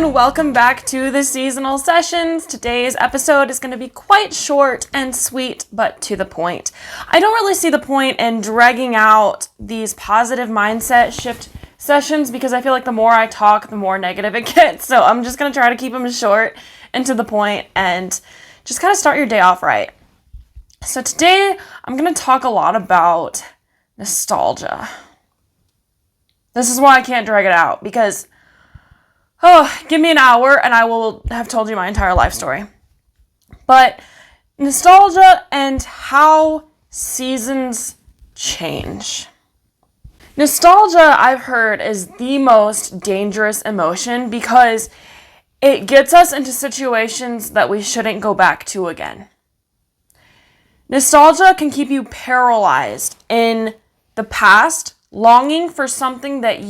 everyone, welcome back to the seasonal sessions. Today's episode is going to be quite short and sweet, but to the point. I don't really see the point in dragging out these positive mindset shift sessions because I feel like the more I talk, the more negative it gets. So I'm just going to try to keep them short and to the point and just kind of start your day off right. So today I'm going to talk a lot about nostalgia. This is why I can't drag it out because give me an hour and I will have told you my entire life story. But nostalgia and how seasons change. Nostalgia, I've heard, is the most dangerous emotion because it gets us into situations that we shouldn't go back to again. Nostalgia can keep you paralyzed in the past, longing for something that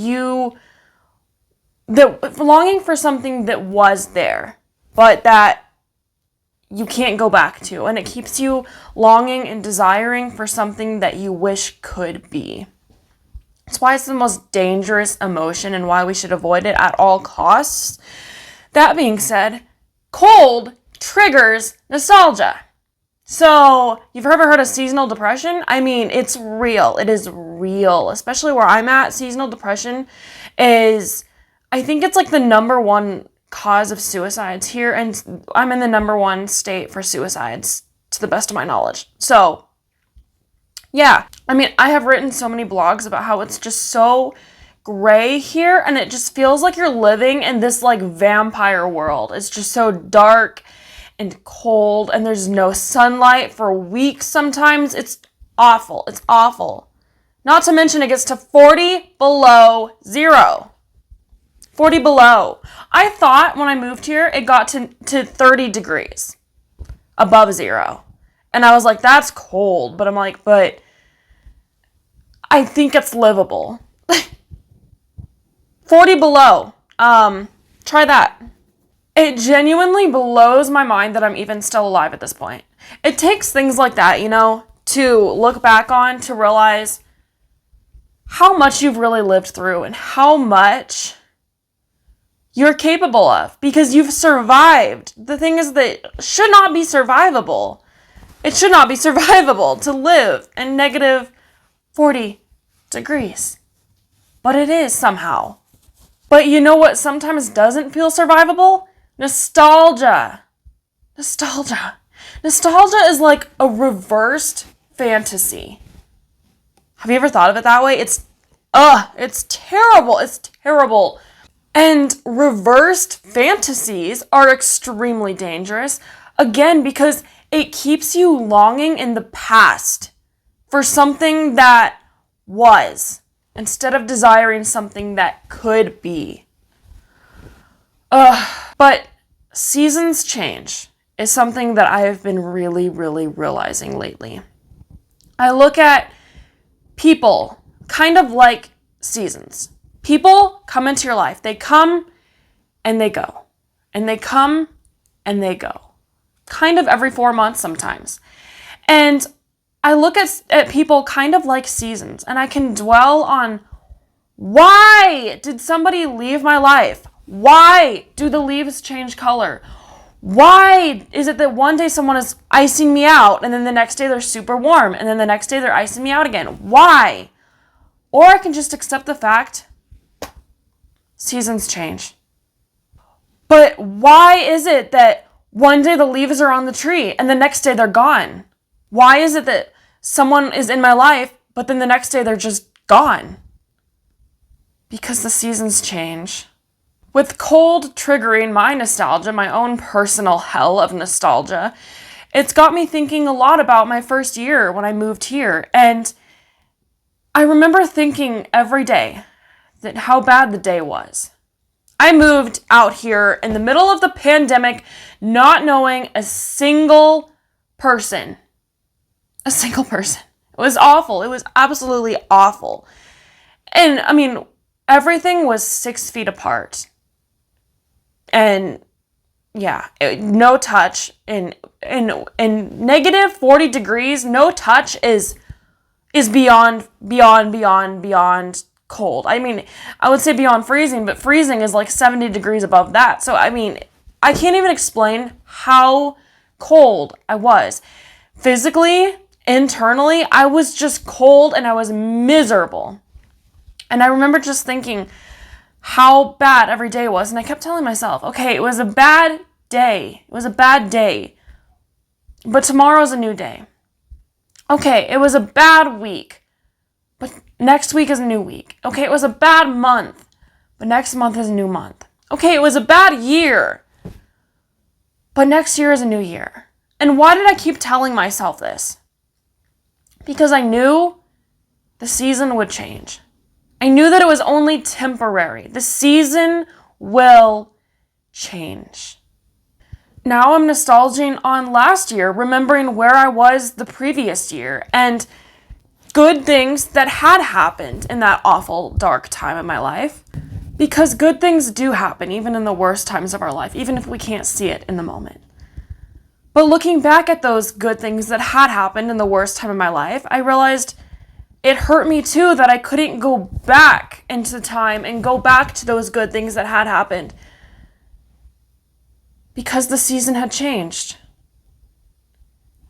was there, but that you can't go back to. And it keeps you longing and desiring for something that you wish could be. That's why it's the most dangerous emotion and why we should avoid it at all costs. That being said, cold triggers nostalgia. So, you've ever heard of seasonal depression? I mean, it's real. It is real. Especially where I'm at, seasonal depression is, I think it's like the number one cause of suicides here, and I'm in the number one state for suicides, to the best of my knowledge. So, yeah. I mean, I have written so many blogs about how it's just so gray here, and it just feels like you're living in this, like, vampire world. It's just so dark and cold, and there's no sunlight for weeks sometimes. It's awful. It's awful. Not to mention it gets to 40 below zero. 40 below. I thought when I moved here, it got to 30 degrees above zero. And I was like, that's cold. But I'm like, but I think it's livable. 40 below. Try that. It genuinely blows my mind that I'm even still alive at this point. It takes things like that, to look back on, to realize how much you've really lived through and how much you're capable of because you've survived. The thing is that it should not be survivable. It should not be survivable to live in negative 40 degrees. But it is somehow. But you know what sometimes doesn't feel survivable? Nostalgia. Nostalgia is like a reversed fantasy. Have you ever thought of it that way? It's terrible. It's terrible. And reversed fantasies are extremely dangerous, again, because it keeps you longing in the past for something that was, instead of desiring something that could be. But seasons change is something that I have been really, really realizing lately. I look at people kind of like seasons. People come into your life. They come and they go. And they come and they go. Kind of every 4 months sometimes. And I look at people kind of like seasons. And I can dwell on, why did somebody leave my life? Why do the leaves change color? Why is it that one day someone is icing me out and then the next day they're super warm and then the next day they're icing me out again? Why? Or I can just accept the fact seasons change. But why is it that one day the leaves are on the tree and the next day they're gone? Why is it that someone is in my life but then the next day they're just gone? Because the seasons change. With cold triggering my nostalgia, my own personal hell of nostalgia, it's got me thinking a lot about my first year when I moved here. And I remember thinking every day that how bad the day was. I moved out here in the middle of the pandemic, not knowing a single person. A single person. It was awful. It was absolutely awful. And I mean, everything was 6 feet apart. And yeah, no touch. In negative 40 degrees, no touch is beyond cold. I mean, I would say beyond freezing, but freezing is like 70 degrees above that. So, I mean, I can't even explain how cold I was. Physically, internally, I was just cold and I was miserable. And I remember just thinking how bad every day was. And I kept telling myself, okay, it was a bad day. It was a bad day. But tomorrow's a new day. Okay, it was a bad week. But next week is a new week. Okay, it was a bad month. But next month is a new month. Okay, it was a bad year. But next year is a new year. And why did I keep telling myself this? Because I knew the season would change. I knew that it was only temporary. The season will change. Now I'm nostalgizing on last year, remembering where I was the previous year and good things that had happened in that awful, dark time of my life. Because good things do happen, even in the worst times of our life, even if we can't see it in the moment. But looking back at those good things that had happened in the worst time of my life, I realized it hurt me too that I couldn't go back into time and go back to those good things that had happened. Because the season had changed.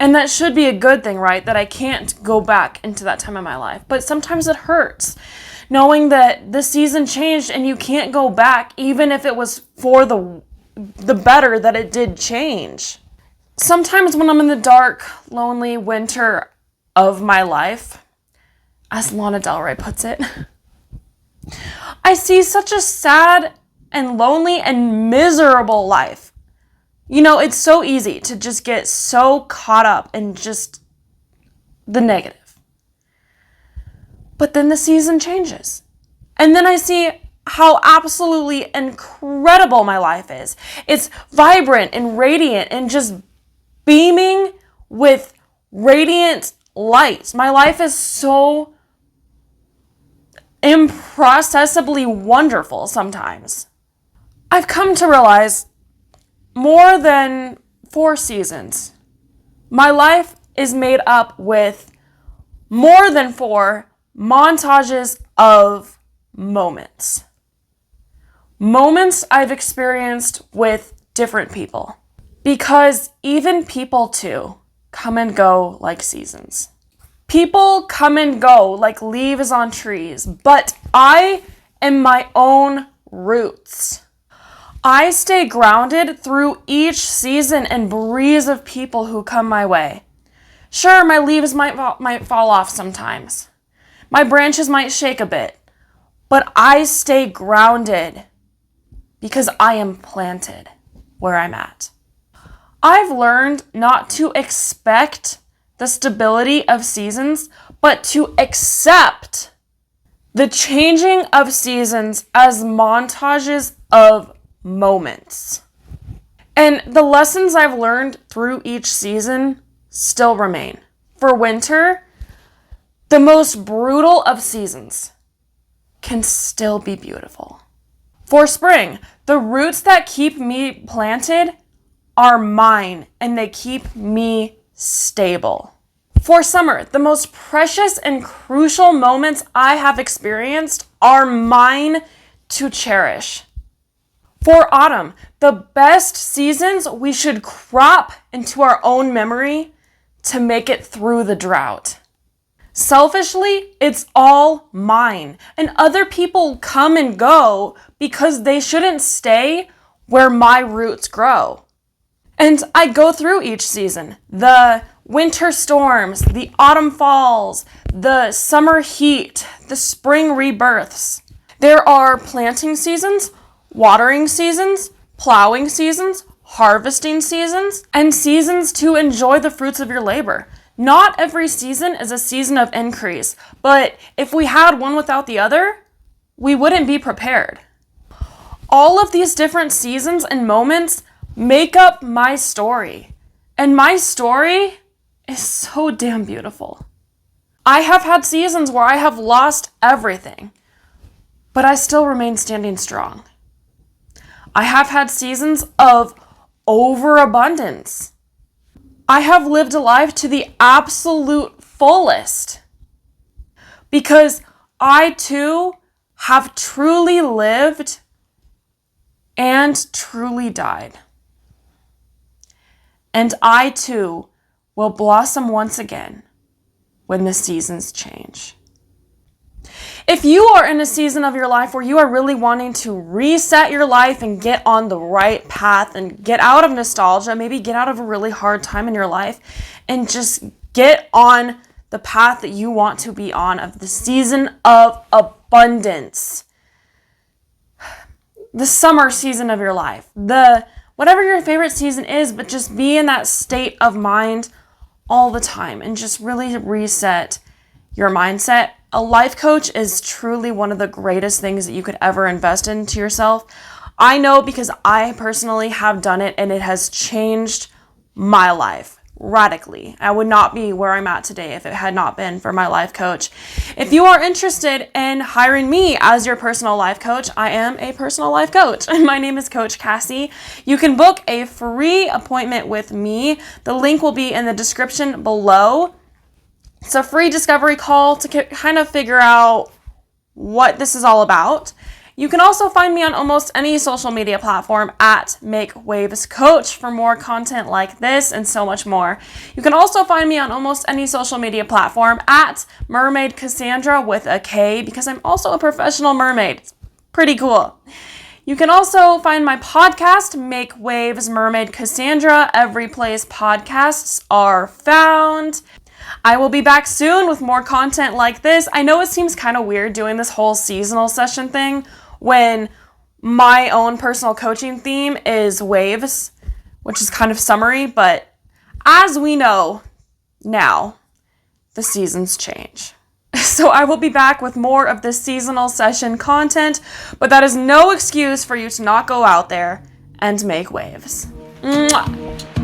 And that should be a good thing, right? That I can't go back into that time of my life. But sometimes it hurts knowing that the season changed and you can't go back, even if it was for the better that it did change. Sometimes when I'm in the dark, lonely winter of my life, as Lana Del Rey puts it, I see such a sad and lonely and miserable life. You know, it's so easy to just get so caught up in just the negative. But then the season changes. And then I see how absolutely incredible my life is. It's vibrant and radiant and just beaming with radiant light. My life is so improcessibly wonderful sometimes. I've come to realize more than 4 seasons. My life is made up with more than 4 montages of moments. Moments I've experienced with different people. Because even people too come and go like seasons. People come and go like leaves on trees, but I am my own roots. I stay grounded through each season and breeze of people who come my way. Sure, my leaves might fall off sometimes. My branches might shake a bit, but I stay grounded because I am planted where I'm at. I've learned not to expect the stability of seasons, but to accept the changing of seasons as montages of moments. And the lessons I've learned through each season still remain. For winter, the most brutal of seasons can still be beautiful. For spring, the roots that keep me planted are mine and they keep me stable. For summer, the most precious and crucial moments I have experienced are mine to cherish. For autumn, the best seasons we should crop into our own memory to make it through the drought. Selfishly, it's all mine, and other people come and go because they shouldn't stay where my roots grow. And I go through each season, the winter storms, the autumn falls, the summer heat, the spring rebirths. There are planting seasons, watering seasons, plowing seasons, harvesting seasons, and seasons to enjoy the fruits of your labor. Not every season is a season of increase, but if we had one without the other, we wouldn't be prepared. All of these different seasons and moments make up my story, and my story is so damn beautiful. I have had seasons where I have lost everything, but I still remain standing strong. I have had seasons of overabundance. I have lived a life to the absolute fullest because I too have truly lived and truly died. And I too will blossom once again when the seasons change. If you are in a season of your life where you are really wanting to reset your life and get on the right path and get out of nostalgia, maybe get out of a really hard time in your life and just get on the path that you want to be on, of the season of abundance, the summer season of your life, whatever your favorite season is, but just be in that state of mind all the time and just really reset your mindset. A life coach is truly one of the greatest things that you could ever invest into yourself. I know because I personally have done it, and it has changed my life radically. I would not be where I'm at today if it had not been for my life coach. If you are interested in hiring me as your personal life coach, I am a personal life coach, and my name is Coach Cassie. You can book a free appointment with me. The link will be in the description below. It's a free discovery call to kind of figure out what this is all about. You can also find me on almost any social media platform at Make Waves Coach for more content like this and so much more. You can also find me on almost any social media platform at Mermaid Kassandra with a K, because I'm also a professional mermaid. It's pretty cool. You can also find my podcast, Make Waves Mermaid Kassandra, every place podcasts are found. I will be back soon with more content like this. I know it seems kind of weird doing this whole seasonal session thing when my own personal coaching theme is waves, which is kind of summery, but as we know now, the seasons change. So I will be back with more of this seasonal session content, but that is no excuse for you to not go out there and make waves. Mwah.